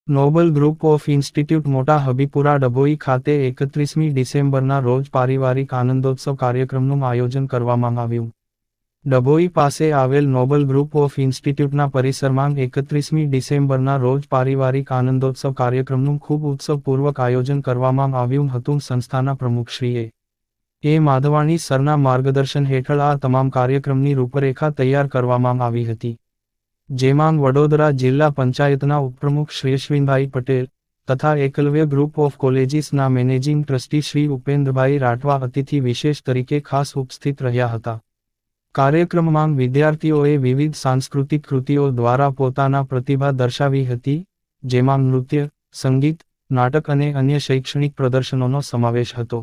Nobel group of institute મોટા હબીપુરા ડભોઈ ખાતે 31મી ડિસેમ્બરના રોજ પારિવારિક આનંદોત્સવ કાર્યક્રમનું આયોજન કરવામાં આવ્યું. ડભોઈ પાસે આવેલ નોબલ ગ્રુપ ઓફ ઇન્સ્ટિટ્યૂટના પરિસરમાં 31મી ડિસેમ્બરના રોજ પારિવારિક આનંદોત્સવ કાર્યક્રમનું ખૂબ ઉત્સવપૂર્વક આયોજન કરવામાં આવ્યું હતું. સંસ્થાના પ્રમુખશ્રીએ એ માધવાણી સરના માર્ગદર્શન હેઠળ આ તમામ કાર્યક્રમની રૂપરેખા તૈયાર કરવામાં આવી હતી. જેમાં વડોદરા જિલ્લા પંચાયતના ઉપપ્રમુખ શ્રી અશ્વિનભાઈ પટેલ તથા એકલવ્ય ગ્રુપ ઓફ કોલેજીસના મેનેજિંગ ટ્રસ્ટી શ્રી ઉપેન્દ્રભાઈ રાઠવા અતિથિ વિશેષ તરીકે ખાસ ઉપસ્થિત રહ્યા હતા. કાર્યક્રમમાં વિદ્યાર્થીઓએ વિવિધ સાંસ્કૃતિક કૃતિઓ દ્વારા પોતાના પ્રતિભા દર્શાવી હતી, જેમાં નૃત્ય, સંગીત, નાટક અને અન્ય શૈક્ષણિક પ્રદર્શનોનો સમાવેશ હતો.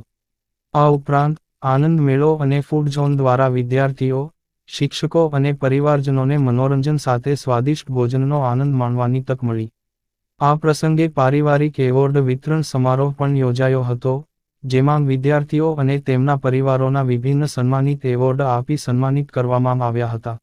આ ઉપરાંત આનંદ મેળો અને ફૂડ ઝોન દ્વારા વિદ્યાર્થીઓ, શિક્ષકો અને પરિવારજનોને મનોરંજન સાથે સ્વાદિષ્ટ ભોજનનો આનંદ માણવાની તક મળી. આ પ્રસંગે પારિવારિક એવોર્ડ વિતરણ સમારોહ પણ યોજાયો હતો, જેમાં વિદ્યાર્થીઓ અને તેમના પરિવારોના વિભિન્ન સન્માનિત એવોર્ડ આપી સન્માનિત કરવામાં આવ્યા હતા.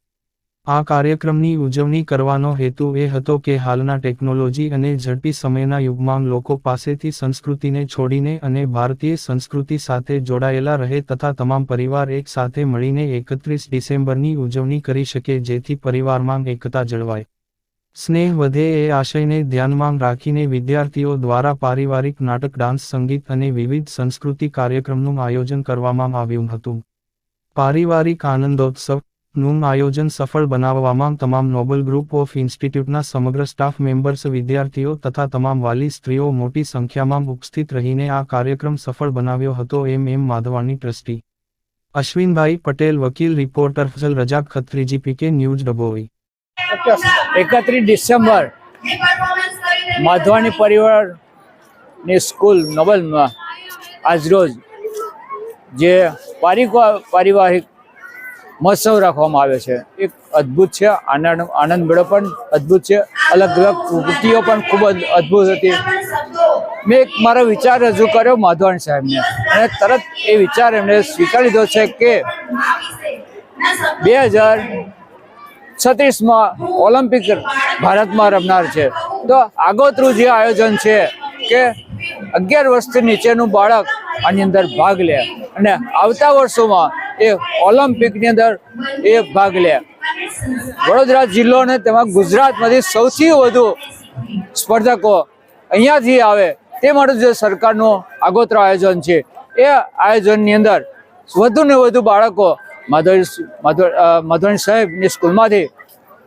આ કાર્યક્રમની ઉજવણી કરવાનો હેતુ એ હતો કે હાલના ટેકનોલોજી અને ઝડપી સમયના યુગમાં લોકો પાસેથી સંસ્કૃતિને છોડીને અને ભારતીય સંસ્કૃતિ સાથે જોડાયેલા રહે તથા તમામ પરિવાર એક સાથે મળીને 31 ડિસેમ્બરની ઉજવણી કરી શકે, જેથી પરિવારમાં એકતા જળવાય, સ્નેહ વધે એ આશયને ધ્યાનમાં રાખીને વિદ્યાર્થીઓ દ્વારા પારિવારિક નાટક, ડાન્સ, સંગીત અને વિવિધ સંસ્કૃતિ કાર્યક્રમનું આયોજન કરવામાં આવ્યું હતું. પારિવારિક આનંદોત્સવ નું આયોજન સફળ બનાવવામાં તમામ નોબલ ગ્રુપ ઓફ ઇન્સ્ટિટ્યૂટના સમગ્ર સ્ટાફ મેમ્બર્સ, વિદ્યાર્થીઓ તથા તમામ વાલી સ્ત્રીઓ મોટી સંખ્યામાં ઉપસ્થિત રહીને આ કાર્યક્રમ સફળ બનાવ્યો હતો. એમ માધવાણી ટ્રસ્ટી અશ્વિનભાઈ પટેલ, વકીલ, reporter Fazal Razak Khatri, GPK news, Dabhoi. 31 December Madhvani પરિવારની સ્કૂલ નોબલમાં આજરોજ જે પારિવારિક મહોત્સવ રાખવામાં આવે છે, એક અદ્ભુત છે. આનંદ મેળો પણ અદ્ભુત છે. અલગ અલગ કૃતિઓ પણ ખૂબ જ અદ્ભુત હતી. મેં એક મારો વિચાર રજૂ કર્યો માધવાણી સાહેબને, અને તરત એ વિચાર એમણે સ્વીકારી લીધો છે કે 2036માં ઓલિમ્પિક ભારતમાં રમનાર છે, તો આગોતરું જે આયોજન છે કે 11 વર્ષથી નીચેનું બાળક આની અંદર ભાગ લે અને આવતા વર્ષોમાં એ ઓલિમ્પિકની અંદર એ ભાગ લે. વડોદરા જિલ્લો અને તેમાં ગુજરાતમાંથી સૌથી વધુ સ્પર્ધકો અહીંયાથી આવે તે માટે જે સરકારનું આગોતરા આયોજન છે, એ આયોજનની અંદર વધુ ને વધુ બાળકો માધવાણી સાહેબની સ્કૂલમાંથી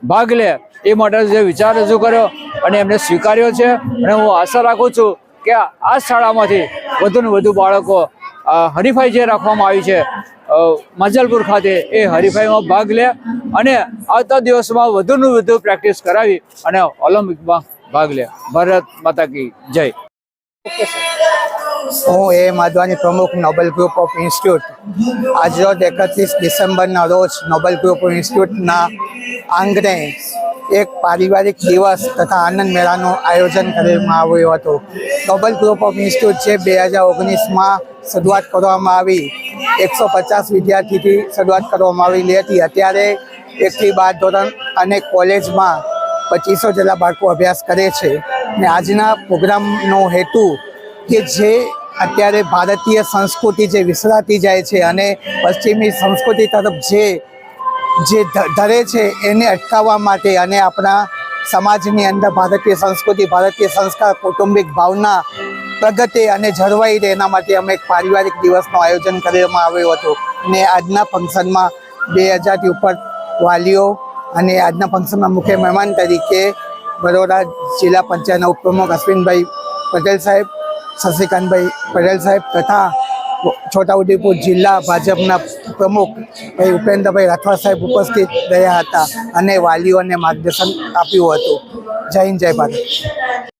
ભાગ લે એ માટે જે વિચાર રજૂ કર્યો અને એમને સ્વીકાર્યો છે. અને હું આશા રાખું છું કે આ શાળામાંથી વધુ ને વધુ બાળકો હરીફાઈ જે રાખવામાં આવી છે માજલપુર ખાતે, એ હરીફાઈમાં ભાગ લે અને આવતા દિવસમાં વધુને વધુ પ્રેક્ટિસ કરાવી અને ઓલિમ્પિકમાં ભાગ લે. ભારત માતા કી જય. હું એ માધવાની પ્રમુખ નોબલ ગ્રુપ ઓફ ઇન્સ્ટિટ્યૂટ આજરોજ 31 ડિસેમ્બરના રોજ નોબલ ગ્રુપ ઓફ ઇન્સ્ટિટ્યૂટના આંગણે એક પારિવારિક દિવસ તથા આનંદ મેળાનું આયોજન કરવામાં આવ્યું હતું. નોબલ ગ્રુપ ઓફ ઇન્સ્ટિટ્યૂટ જે 2019માં શરૂઆત કરવામાં આવી, 150 વિદ્યાર્થીથી શરૂઆત કરવામાં આવેલી હતી. અત્યારે 1 થી 12 ધોરણ અને કોલેજમાં 2500 જેટલા બાળકો અભ્યાસ કરે છે. અને આજના પ્રોગ્રામનો હેતુ કે જે અત્યારે ભારતીય સંસ્કૃતિ જે વિસરાતી જાય છે અને પશ્ચિમી સંસ્કૃતિ તરફ જે ધરે છે એને અટકાવવા માટે અને આપણા સમાજની અંદર ભારતીય સંસ્કૃતિ, ભારતીય સંસ્કાર, કૌટુંબિક ભાવના પ્રગટે અને જળવાઈ રહે એના માટે અમે એક પારિવારિક દિવસનું આયોજન કરવામાં આવ્યું હતું. અને આજના ફંક્શનમાં 2000થી ઉપર વાલીઓ અને આજના ફંક્શનના મુખ્ય મહેમાન તરીકે વડોદરા જિલ્લા પંચાયતના ઉપપ્રમુખ અશ્વિનભાઈ પટેલ સાહેબ, શશિકાંતભાઈ પટેલ સાહેબ તથા છોટાઉદેપુર જિલ્લા ભાજપના પ્રમુખ ભાઈ ઉપેન્દ્રભાઈ રાઠવા સાહેબ ઉપસ્થિત રહ્યા હતા અને વાલીઓને માર્ગદર્શન આપ્યું હતું. જય હિન્દ, જય ભારત.